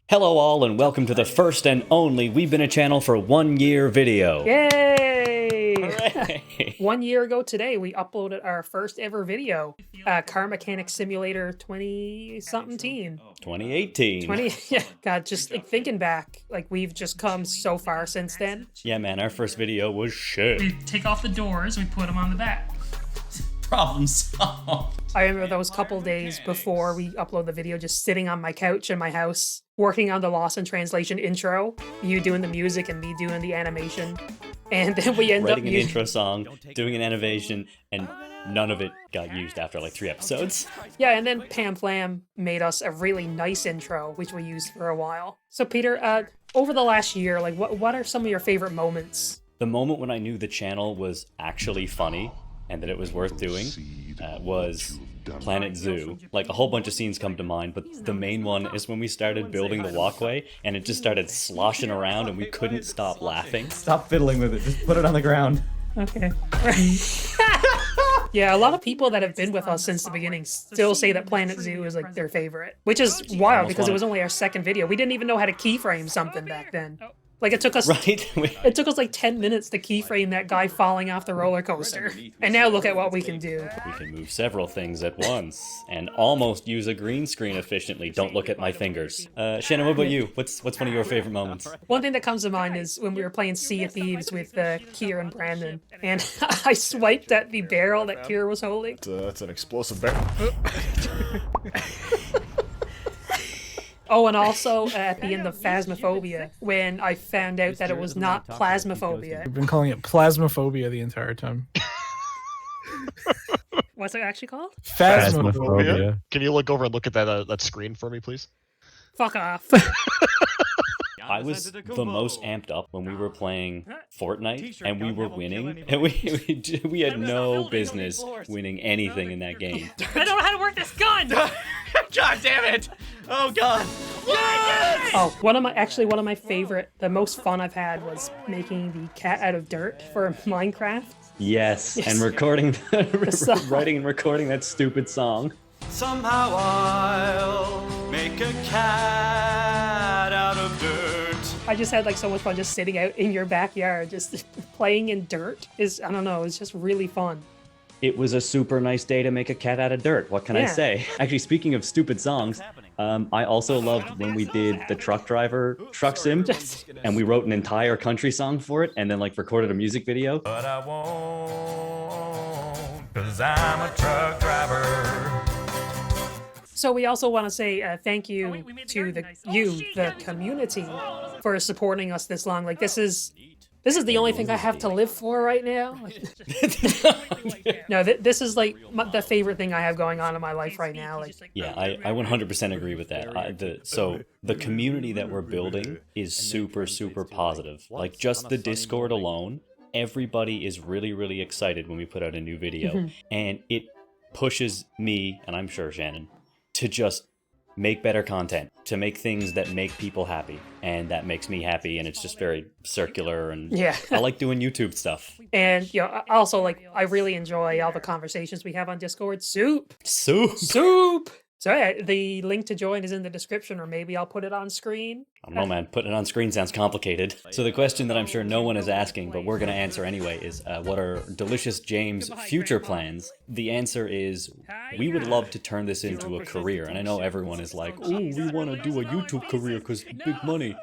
Hello all and welcome to the first and only We've Been a Channel for 1 year video. Yay! Hooray! 1 year ago today, we uploaded our first ever video, Car Mechanic Simulator 20-something. 2018. Yeah, God, just like thinking back, like we've just come so far since then. Yeah man, our first video was shit. We take off the doors, we put them on the back. Problem solved. I remember those couple days before we upload the video, just sitting on my couch in my house, working on the Lost in Translation intro, you doing the music and me doing the animation. And then we end up writing an intro song, doing an animation, and none of it got used after like 3 episodes. Yeah, and then Pam Flam made us a really nice intro, which we used for a while. So Peter, over the last year, like what are some of your favorite moments? The moment when I knew the channel was actually funny and that it was worth doing was Planet Zoo. Like, a whole bunch of scenes come to mind, but the main one is when we started building the walkway and it just started sloshing around and we couldn't stop laughing. Stop fiddling with it, just put it on the ground. Okay. Yeah, a lot of people that have been with us since the beginning still say that Planet Zoo is like their favorite, which is wild because it was only our second video. We didn't even know how to keyframe something back then. Like, it took us it took us like 10 minutes to keyframe that guy falling off the roller coaster. And now look at what we can do. We can move several things at once and almost use a green screen efficiently. Don't look at my fingers. Shannon, what about you? What's one of your favorite moments? One thing that comes to mind is when we were playing Sea of Thieves with Kier and Brandon, and I swiped at the barrel that Kier was holding. That's an explosive barrel. Oh, and also at the end of Phasmophobia, when I found out that it was not Plasmophobia. We've been calling it Plasmophobia the entire time. What's it actually called? Phasmophobia. Can you look over and look at that screen for me, please? Fuck off. I was the most amped up when we were playing Fortnite and we were winning, and we had no business winning anything in that game. I don't know how to work this gun! God damn it! Oh god! Oh, one of my favorite, the most fun I've had was making the cat out of dirt for Minecraft. Yes, and writing and recording that stupid song. Somehow I'll make a cat out of dirt. I just had like so much fun just sitting out in your backyard, just playing in dirt. I don't know, it's just really fun. It was a super nice day to make a cat out of dirt. What can I say? Actually, speaking of stupid songs, I also loved when we did the truck driver truck sim, and we wrote an entire country song for it, and then like recorded a music video. But I won't, 'cause I'm a truck driver. So we also want to say thank you to the community, for supporting us this long. Like, this is the only thing I have to live for right now. No, this is like the favorite thing I have going on in my life right now. Like, yeah, I 100% agree with that. So the community that we're building is super, super positive. Like, just the Discord alone, everybody is really, really excited when we put out a new video. And it pushes me, and I'm sure Shannon, to just make better content, to make things that make people happy, and that makes me happy, and it's just very circular, and yeah. I like doing YouTube stuff. And also, like, I really enjoy all the conversations we have on Discord. Soup! So yeah, the link to join is in the description, or maybe I'll put it on screen. I don't know, man. Putting it on screen sounds complicated. So the question that I'm sure no one is asking, but we're going to answer anyway, is what are DeliciousJames' future plans? The answer is, we would love to turn this into a career. And I know everyone is like, oh, we want to do a YouTube career because big money.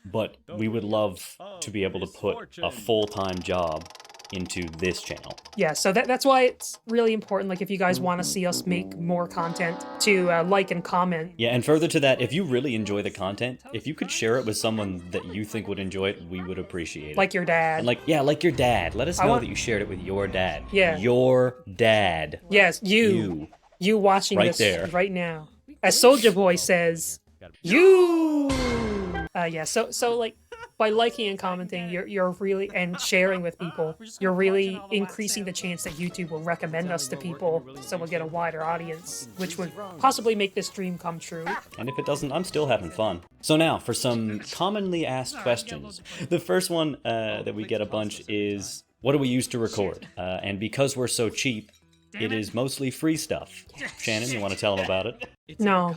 But we would love to be able to put a full-time job into this channel. Yeah, so that's why it's really important, like, if you guys want to see us make more content, to like and comment. Yeah, and further to that, if you really enjoy the content, if you could share it with someone that you think would enjoy it, we would appreciate it. Like your dad. And like your dad. Let us know that you shared it with your dad. Yeah. Your dad. Yes, you watching right this there. Right now. As Soulja Boy says, you! Yeah, so like, by liking and commenting, you're really, and sharing with people, you're really increasing the chance that YouTube will recommend us to people, so we'll get a wider audience, which would possibly make this dream come true. And if it doesn't, I'm still having fun. So now, for some commonly asked questions. The first one that we get a bunch is, what do we use to record? And because we're so cheap, it is mostly free stuff. Shannon, you want to tell them about it? No.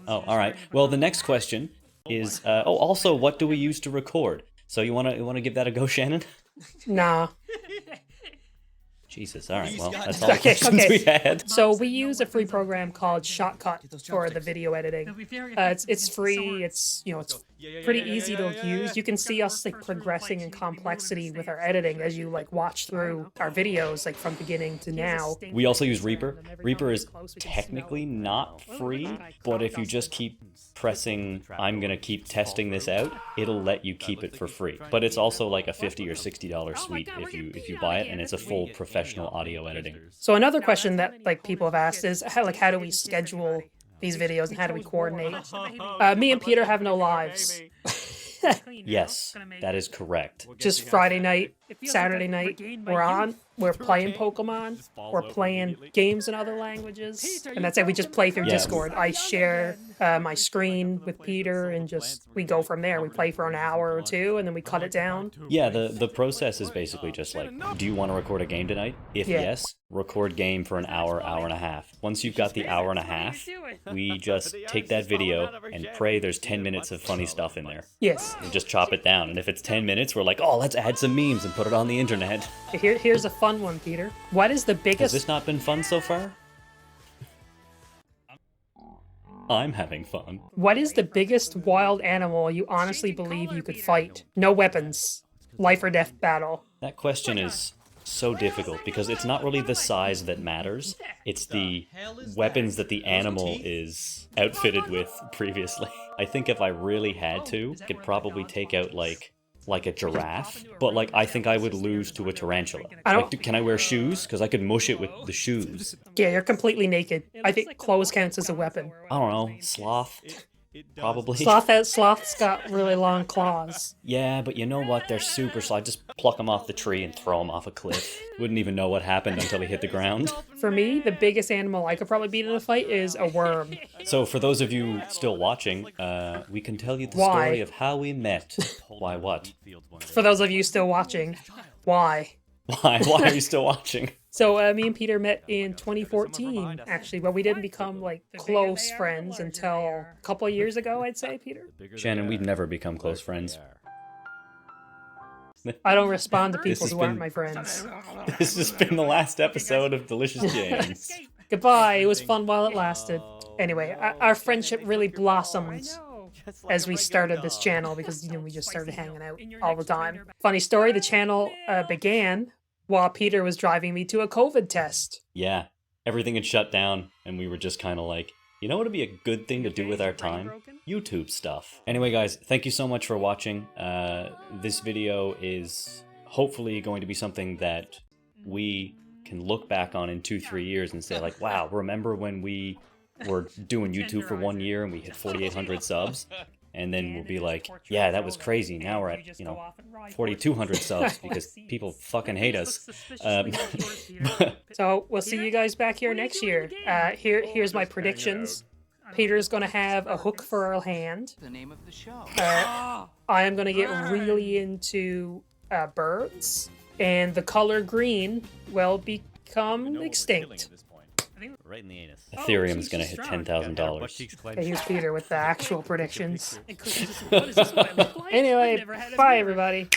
Oh, all right. Well, the next question is, also, what do we use to record? So you wanna give that a go, Shannon? Nah. Jesus. All right. Well, that's all the questions we had. So we use a free program called Shotcut for the video editing. It's free. It's it's pretty easy to use. You can see us like progressing in complexity with our editing as you like watch through our videos like from beginning to now. We also use Reaper. Reaper is technically not free, but if you just keep pressing I'm gonna keep testing this out, it'll let you keep it for free. But it's also like a $50 or $60 suite if you buy it, and it's a full professional audio editing. So another question that like people have asked is how do we schedule these videos and how do we coordinate? Me and Peter have no lives. Yes, that is correct. Just Friday night, Saturday night, we're playing Pokemon, we're playing games in other languages, and that's it. We just play through Yeah. Discord. I share my screen with Peter, and we go from there. We play for an hour or two, and then we cut it down. Yeah, the process is basically just like, do you want to record a game tonight? If Yeah. yes, record game for an hour, hour and a half. Once you've got the hour and a half, we just take that video and pray there's 10 minutes of funny stuff in there. Yes. And just chop it down. And if it's 10 minutes, we're like, oh, let's add some memes and put it on the internet. Here's a fun one, Peter. What is the Has biggest... this not been fun so far? I'm having fun. What is the biggest wild animal you honestly believe you could fight? No weapons. Life or death battle. That question is so difficult because it's not really the size that matters. It's the weapons that the animal is outfitted with previously. I think if I really had to, I could probably take out like a giraffe, but like I think I would lose to a tarantula. Like, can I wear shoes? Because I could mush it with the shoes. Yeah, you're completely naked. I think clothes counts as a weapon. I don't know, sloth, probably. Sloth's got really long claws. Yeah, but you know what? They're super slow. I just pluck them off the tree and throw them off a cliff. Wouldn't even know what happened until he hit the ground. For me, the biggest animal I could probably beat in a fight is a worm. So for those of you still watching, we can tell you the Why? story of how we met. Why what? For those of you still watching, why? Why? Why are you still watching? So me and Peter met in 2014, actually, but we didn't become like close friends until a couple of years ago, I'd say, Peter. Shannon, we've never become close friends. I don't respond to people has who aren't been- my friends. This has been the last episode of Delicious James. Goodbye, it was fun while it lasted. Anyway, our friendship really blossomed as we started this channel because we just started hanging out all the time. Funny story, the channel began while Peter was driving me to a COVID test. Yeah, everything had shut down, and we were just kind of like, you know what would be a good thing to do with our time? YouTube stuff. Anyway, guys, thank you so much for watching. This video is hopefully going to be something that we can look back on in 2-3 years and say like, wow, remember when we were doing YouTube for 1 year and we hit 4,800 subs? And then we'll be like, yeah, that was crazy. Now we're at, 4,200 subs because people fucking hate us. So we'll see you guys back here next year. Here's my predictions. Peter's gonna have a hook for a hand. The name of the show. I am gonna get really into birds, and the color green will become extinct. Right in the anus. Ethereum's gonna hit $10,000. Okay, here's Peter with the actual predictions. Anyway, bye everybody.